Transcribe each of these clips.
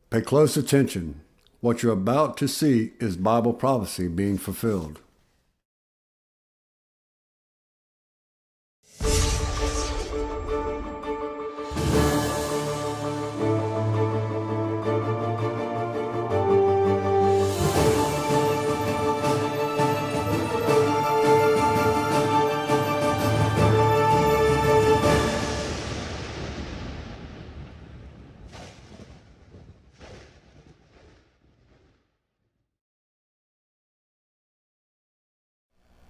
Pay close attention. What you're about to see is Bible prophecy being fulfilled.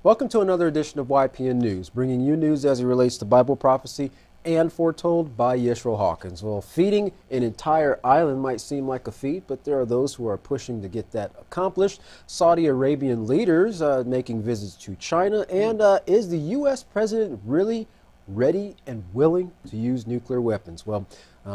Welcome to another edition of YPN News, bringing you news as it relates to Bible prophecy and foretold by Yeshua Hawkins. Well, feeding an entire island might seem like a feat, but there are those who are pushing to get that accomplished. Saudi Arabian leaders making visits to China, and is the U.S. president really ready and willing to use nuclear weapons? Well,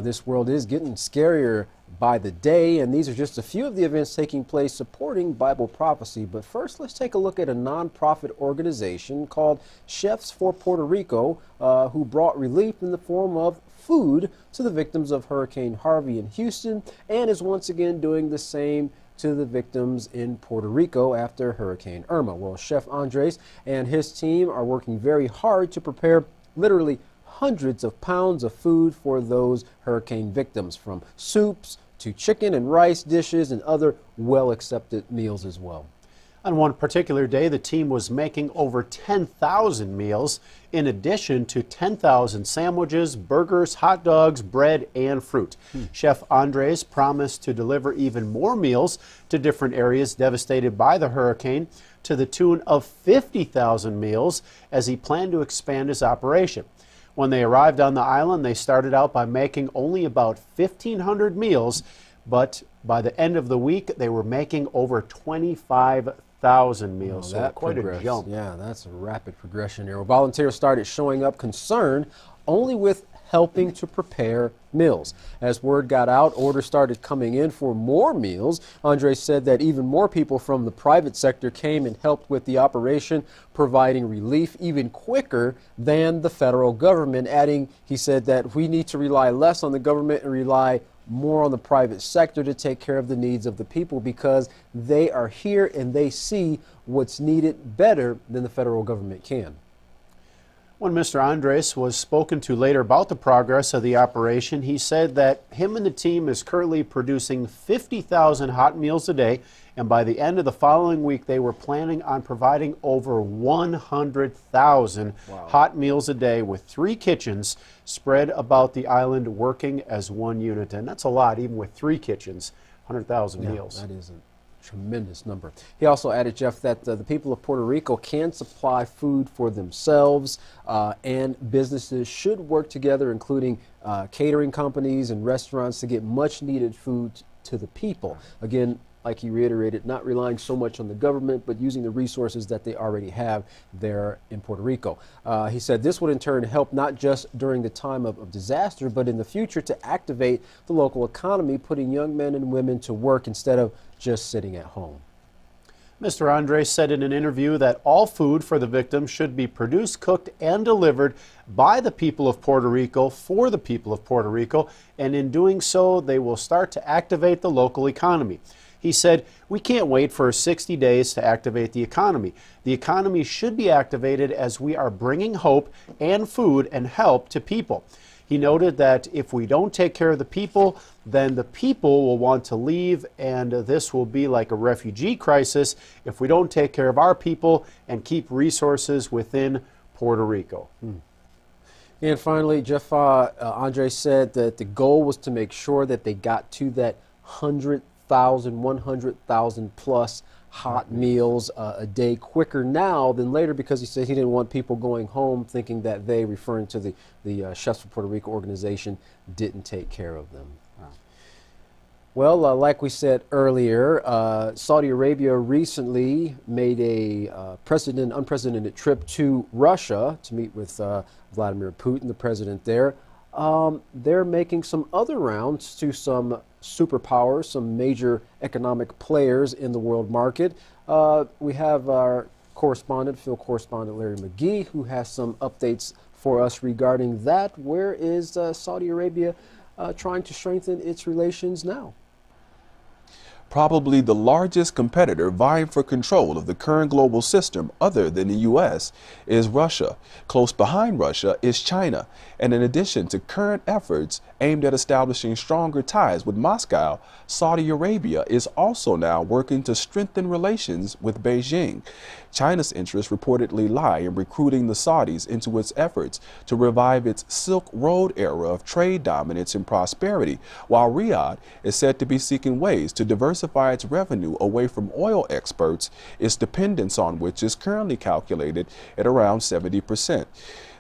this world is getting scarier by the day, and these are just a few of the events taking place supporting Bible prophecy. But first, let's take a look at a nonprofit organization called Chefs for Puerto Rico, who brought relief in the form of food to the victims of Hurricane Harvey in Houston, and is once again doing the same to the victims in Puerto Rico after Hurricane Irma. Well, Chef Andres and his team are working very hard to prepare literally hundreds of pounds of food for those hurricane victims, from soups to chicken and rice dishes and other well-accepted meals as well. On one particular day, the team was making over 10,000 meals, in addition to 10,000 sandwiches, burgers, hot dogs, bread, and fruit. Chef Andres promised to deliver even more meals to different areas devastated by the hurricane, to the tune of 50,000 meals, as he planned to expand his operation. When they arrived on the island, they started out by making only about 1,500 meals, but by the end of the week, they were making over 25,000 meals. So quite a jump. Yeah, that's a rapid progression here. Well, volunteers started showing up concerned only with helping to prepare meals. As word got out, orders started coming in for more meals. Andre said that even more people from the private sector came and helped with the operation, providing relief even quicker than the federal government, adding, he said, that we need to rely less on the government and rely more on the private sector to take care of the needs of the people, because they are here and they see what's needed better than the federal government can. When Mr. Andres was spoken to later about the progress of the operation, he said that him and the team is currently producing 50,000 hot meals a day, and by the end of the following week, they were planning on providing over 100,000 hot meals a day, with 3 kitchens spread about the island working as one unit. And that's a lot, even with 3 kitchens, 100,000 meals. That is a tremendous number. He also added, Jeff, that the people of Puerto Rico can supply food for themselves, and businesses should work together, including catering companies and restaurants, to get much needed food to the people. Again, like he reiterated, not relying so much on the government, but using the resources that they already have there in Puerto Rico. He said this would in turn help not just during the time of disaster, but in the future to activate the local economy, putting young men and women to work instead of just sitting at home. Mr. Andres said in an interview that all food for the victims should be produced, cooked, and delivered by the people of Puerto Rico for the people of Puerto Rico, and in doing so, they will start to activate the local economy. He said, "We can't wait for 60 days to activate the economy. The economy should be activated as we are bringing hope and food and help to people." He noted that if we don't take care of the people, then the people will want to leave, and this will be like a refugee crisis if we don't take care of our people and keep resources within Puerto Rico. And finally, Jeff, Andre said that the goal was to make sure that they got to that 100,000 plus hot meals a day quicker now than later, because he said he didn't want people going home thinking that they, referring to the Chefs for Puerto Rico organization, didn't take care of them. Well, like we said earlier, Saudi Arabia recently made a unprecedented trip to Russia to meet with Vladimir Putin, the president there. They're making some other rounds to some superpowers, some major economic players in the world market. We have our field correspondent Larry McGee, who has some updates for us regarding that. Where is Saudi Arabia trying to strengthen its relations now? Probably the largest competitor vying for control of the current global system other than the U.S. is Russia. Close behind Russia is China. And in addition to current efforts aimed at establishing stronger ties with Moscow, Saudi Arabia is also now working to strengthen relations with Beijing. China's interests reportedly lie in recruiting the Saudis into its efforts to revive its Silk Road era of trade dominance and prosperity, while Riyadh is said to be seeking ways to diversify its revenue away from oil exports, its dependence on which is currently calculated at around 70%.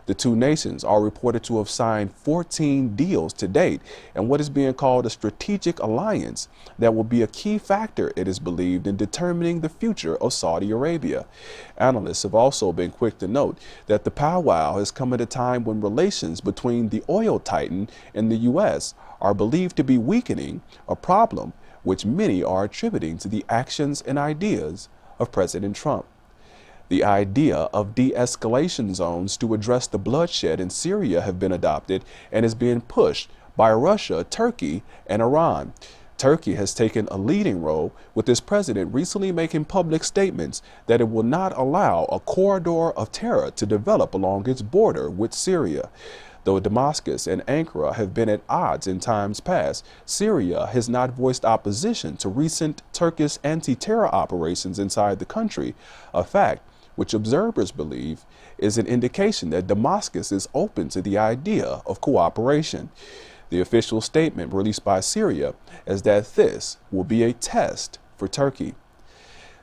The two nations are reported to have signed 14 deals to date in what is being called a strategic alliance that will be a key factor, it is believed, in determining the future of Saudi Arabia. Analysts have also been quick to note that the powwow has come at a time when relations between the oil titan and the U.S. are believed to be weakening, a problem which many are attributing to the actions and ideas of President Trump. The idea of de-escalation zones to address the bloodshed in Syria have been adopted and is being pushed by Russia, Turkey, and Iran. Turkey has taken a leading role, with its president recently making public statements that it will not allow a corridor of terror to develop along its border with Syria. Though Damascus and Ankara have been at odds in times past, Syria has not voiced opposition to recent Turkish anti-terror operations inside the country, a fact which observers believe is an indication that Damascus is open to the idea of cooperation. The official statement released by Syria is that this will be a test for Turkey.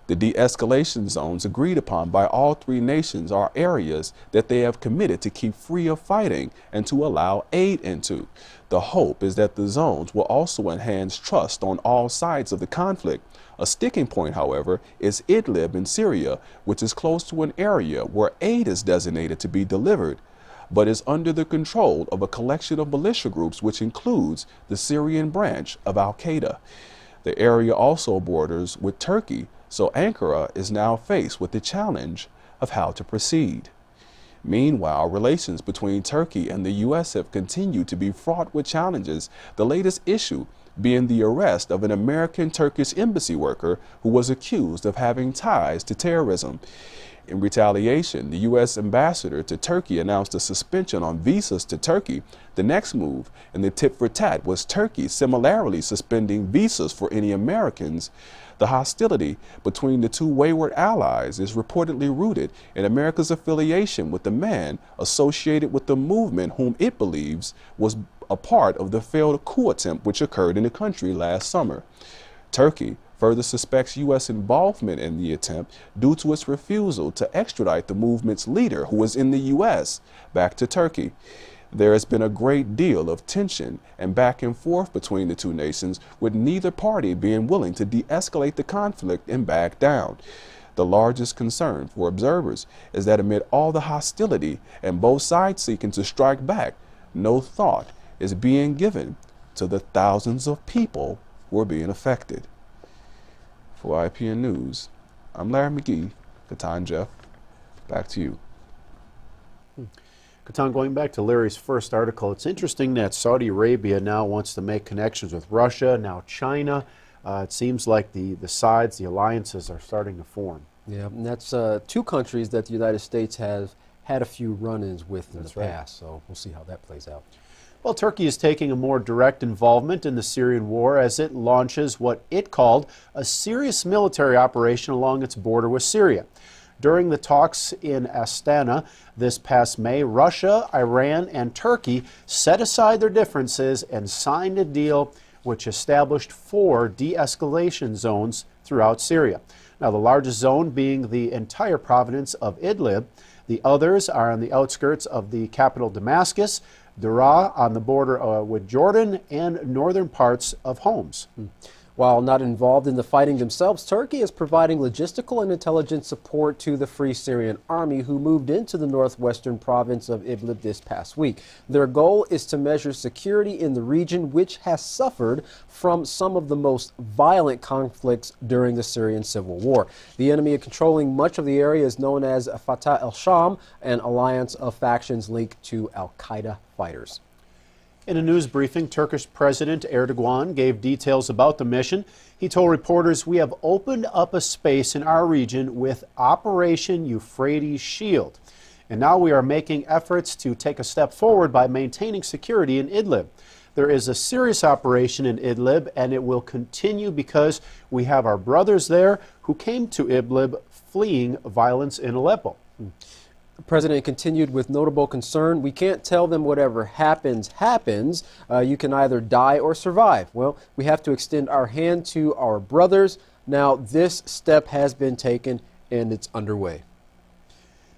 The de-escalation zones agreed upon by all three nations are areas that they have committed to keep free of fighting and to allow aid into. The hope is that the zones will also enhance trust on all sides of the conflict. A sticking point, however, is Idlib in Syria, which is close to an area where aid is designated to be delivered, but is under the control of a collection of militia groups, which includes the Syrian branch of al-Qaeda. The area also borders with Turkey, so Ankara is now faced with the challenge of how to proceed. Meanwhile, relations between Turkey and the U.S. have continued to be fraught with challenges, the latest issue being the arrest of an American Turkish embassy worker who was accused of having ties to terrorism. In retaliation, the U.S. ambassador to Turkey announced a suspension on visas to Turkey. The next move in the tit for tat was Turkey similarly suspending visas for any Americans. The hostility between the two wayward allies is reportedly rooted in America's affiliation with the man associated with the movement whom it believes was a part of the failed coup attempt which occurred in the country last summer. Turkey further suspects U.S. involvement in the attempt due to its refusal to extradite the movement's leader, who was in the U.S., back to Turkey. There has been a great deal of tension and back and forth between the two nations, with neither party being willing to de-escalate the conflict and back down. The largest concern for observers is that amid all the hostility and both sides seeking to strike back, no thought is being given to the thousands of people who are being affected. For YPN News, I'm Larry McGee. Katan Jeff, back to you. Katan, going back to Larry's first article, it's interesting that Saudi Arabia now wants to make connections with Russia, now China. It seems like the sides, the alliances are starting to form. Yeah, and that's two countries that the United States has had a few run-ins with in the past, so we'll see how that plays out. Well, Turkey is taking a more direct involvement in the Syrian war as it launches what it called a serious military operation along its border with Syria. During the talks in Astana this past May, Russia, Iran, and Turkey set aside their differences and signed a deal which established 4 de-escalation zones throughout Syria. Now, the largest zone being the entire province of Idlib. The others are on the outskirts of the capital Damascus, Daraa on the border with Jordan, and northern parts of Homs. While not involved in the fighting themselves, Turkey is providing logistical and intelligence support to the Free Syrian Army, who moved into the northwestern province of Idlib this past week. Their goal is to measure security in the region, which has suffered from some of the most violent conflicts during the Syrian civil war. The enemy controlling much of the area is known as Fatah al-Sham, an alliance of factions linked to al-Qaeda fighters. In a news briefing, Turkish President Erdogan gave details about the mission. He told reporters, "We have opened up a space in our region with Operation Euphrates Shield. And now we are making efforts to take a step forward by maintaining security in Idlib. There is a serious operation in Idlib, and it will continue because we have our brothers there who came to Idlib fleeing violence in Aleppo." The president continued with notable concern, "We can't tell them whatever happens, happens. You can either die or survive. Well, we have to extend our hand to our brothers. Now, this step has been taken and it's underway."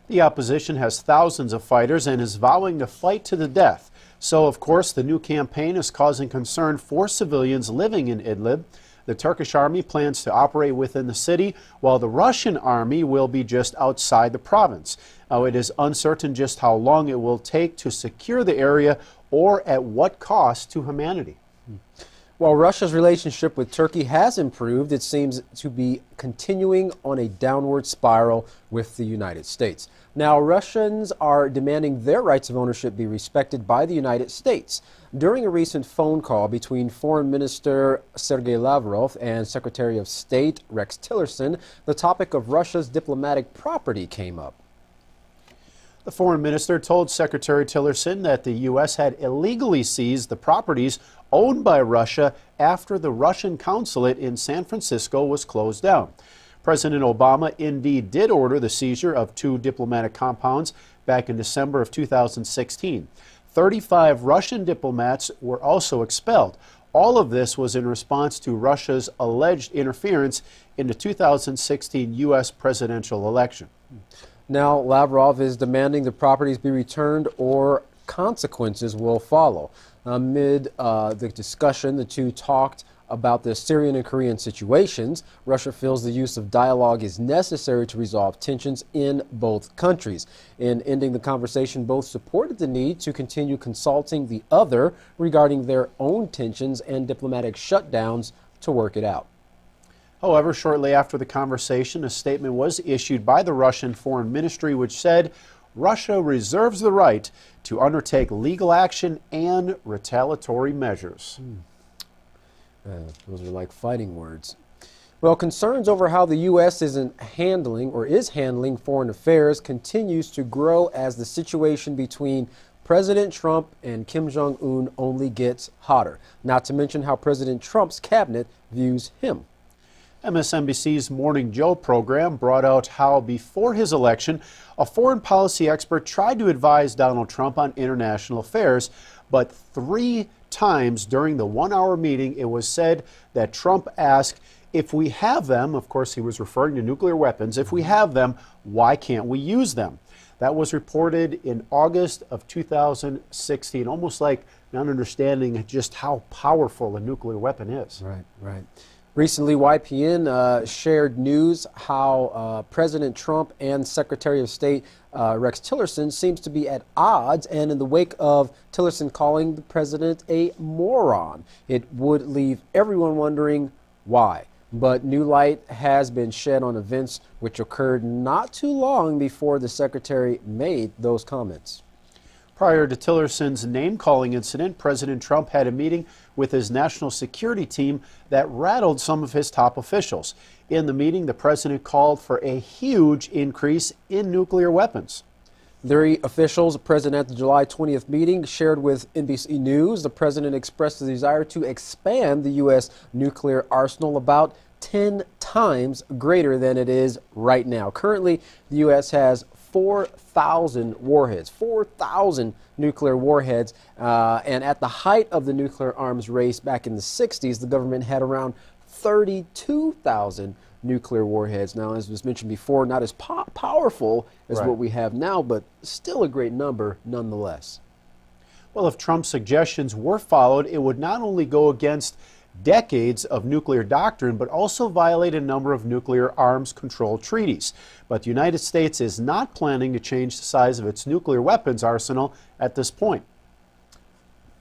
The opposition has thousands of fighters and is vowing to fight to the death. So, of course, the new campaign is causing concern for civilians living in Idlib. The Turkish army plans to operate within the city, while the Russian army will be just outside the province. Now, it is uncertain just how long it will take to secure the area or at what cost to humanity. While Russia's relationship with Turkey has improved, it seems to be continuing on a downward spiral with the United States. Now, Russians are demanding their rights of ownership be respected by the United States. During a recent phone call between Foreign Minister Sergei Lavrov and Secretary of State Rex Tillerson, the topic of Russia's diplomatic property came up. The foreign minister told Secretary Tillerson that the U.S. had illegally seized the properties owned by Russia after the Russian consulate in San Francisco was closed down. President Obama indeed did order the seizure of 2 diplomatic compounds back in December of 2016. 35 Russian diplomats were also expelled. All of this was in response to Russia's alleged interference in the 2016 U.S. presidential election. Now, Lavrov is demanding the properties be returned or consequences will follow. Amid the discussion, the two talked about the Syrian and Korean situations. Russia feels the use of dialogue is necessary to resolve tensions in both countries. In ending the conversation, both supported the need to continue consulting the other regarding their own tensions and diplomatic shutdowns to work it out. However, shortly after the conversation, a statement was issued by the Russian Foreign Ministry which said Russia reserves the right to undertake legal action and retaliatory measures. Those are like fighting words. Well, concerns over how the U.S. is handling foreign affairs continues to grow as the situation between President Trump and Kim Jong-un only gets hotter, not to mention how President Trump's cabinet views him. MSNBC's Morning Joe program brought out how, before his election, a foreign policy expert tried to advise Donald Trump on international affairs, but 3 times during the 1-hour meeting, it was said that Trump asked, if we have them, of course he was referring to nuclear weapons, if we have them, why can't we use them? That was reported in August of 2016, almost like not understanding just how powerful a nuclear weapon is. Right. Recently, YPN shared news how President Trump and Secretary of State Rex Tillerson seems to be at odds, and in the wake of Tillerson calling the president a moron, it would leave everyone wondering why. But new light has been shed on events which occurred not too long before the secretary made those comments. Prior to Tillerson's name-calling incident, President Trump had a meeting with his national security team that rattled some of his top officials. In the meeting, the president called for a huge increase in nuclear weapons. The officials present at the July 20th meeting shared with NBC News the president expressed the desire to expand the U.S. nuclear arsenal about 10 times greater than it is right now. Currently, the U.S. has 4,000 warheads, 4,000 nuclear warheads. And at the height of the nuclear arms race back in the 60s, the government had around 32,000 nuclear warheads. Now, as was mentioned before, not as powerful as what we have now, but still a great number nonetheless. Well, if Trump's suggestions were followed, it would not only go against decades of nuclear doctrine, but also violate a number of nuclear arms control treaties. But the United States is not planning to change the size of its nuclear weapons arsenal at this point.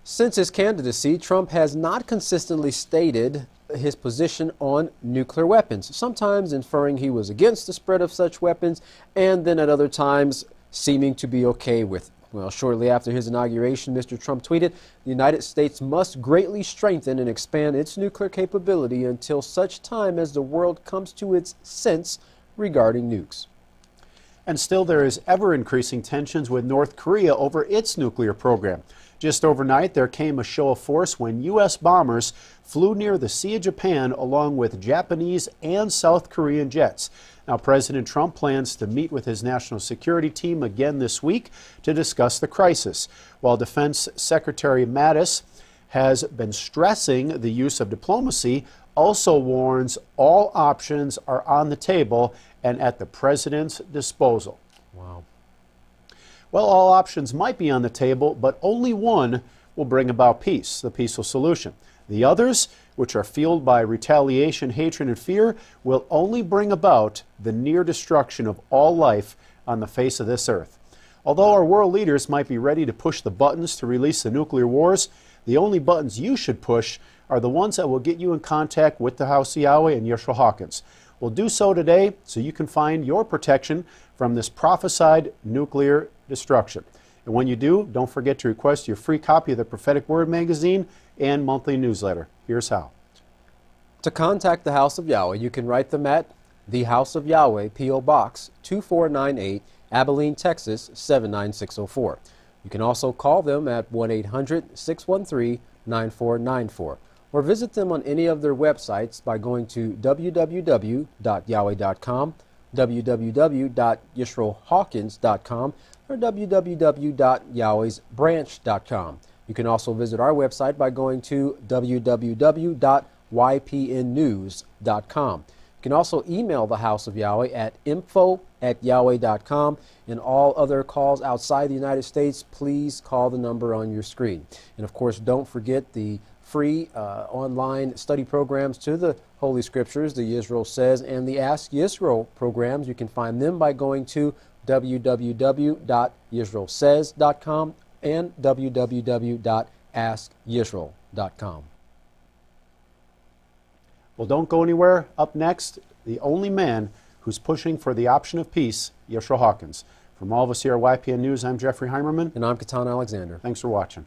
Since his candidacy, Trump has not consistently stated his position on nuclear weapons, sometimes inferring he was against the spread of such weapons, and then at other times seeming to be okay with Well, shortly after his inauguration, Mr. Trump tweeted, "The United States must greatly strengthen and expand its nuclear capability until such time as the world comes to its sense regarding nukes." And still there is ever-increasing tensions with North Korea over its nuclear program. Just overnight, there came a show of force when U.S. bombers flew near the Sea of Japan along with Japanese and South Korean jets. Now, President Trump plans to meet with his national security team again this week to discuss the crisis, while Defense Secretary Mattis has been stressing the use of diplomacy, also warns all options are on the table and at the president's disposal. Wow. Well, all options might be on the table, but only one will bring about peace, the peaceful solution. The others, which are fueled by retaliation, hatred, and fear, will only bring about the near destruction of all life on the face of this earth. Although our world leaders might be ready to push the buttons to release the nuclear wars, the only buttons you should push are the ones that will get you in contact with the House of Yahweh and Yeshua Hawkins. We'll do so today so you can find your protection from this prophesied nuclear destruction. And when you do, don't forget to request your free copy of the Prophetic Word magazine and monthly newsletter. Here's how. To contact the House of Yahweh, you can write them at the House of Yahweh, P.O. Box 2498, Abilene, Texas 79604. You can also call them at 1-800-613-9494 or visit them on any of their websites by going to www.yahweh.com, www.yisroelhawkins.com, or www.yahwehsbranch.com. You can also visit our website by going to www.ypnnews.com. You can also email the House of Yahweh at info@yahweh.com. And all other calls outside the United States, please call the number on your screen. And of course, don't forget the free online study programs to the Holy Scriptures, the Yisrael Says and the Ask Yisrael programs. You can find them by going to www.yisraelsays.com and www.askyisrael.com. Well, don't go anywhere. Up next, the only man who's pushing for the option of peace, Yeshua Hawkins. From all of us here at YPN News, I'm Jeffrey Heimerman. And I'm Katan Alexander. Thanks for watching.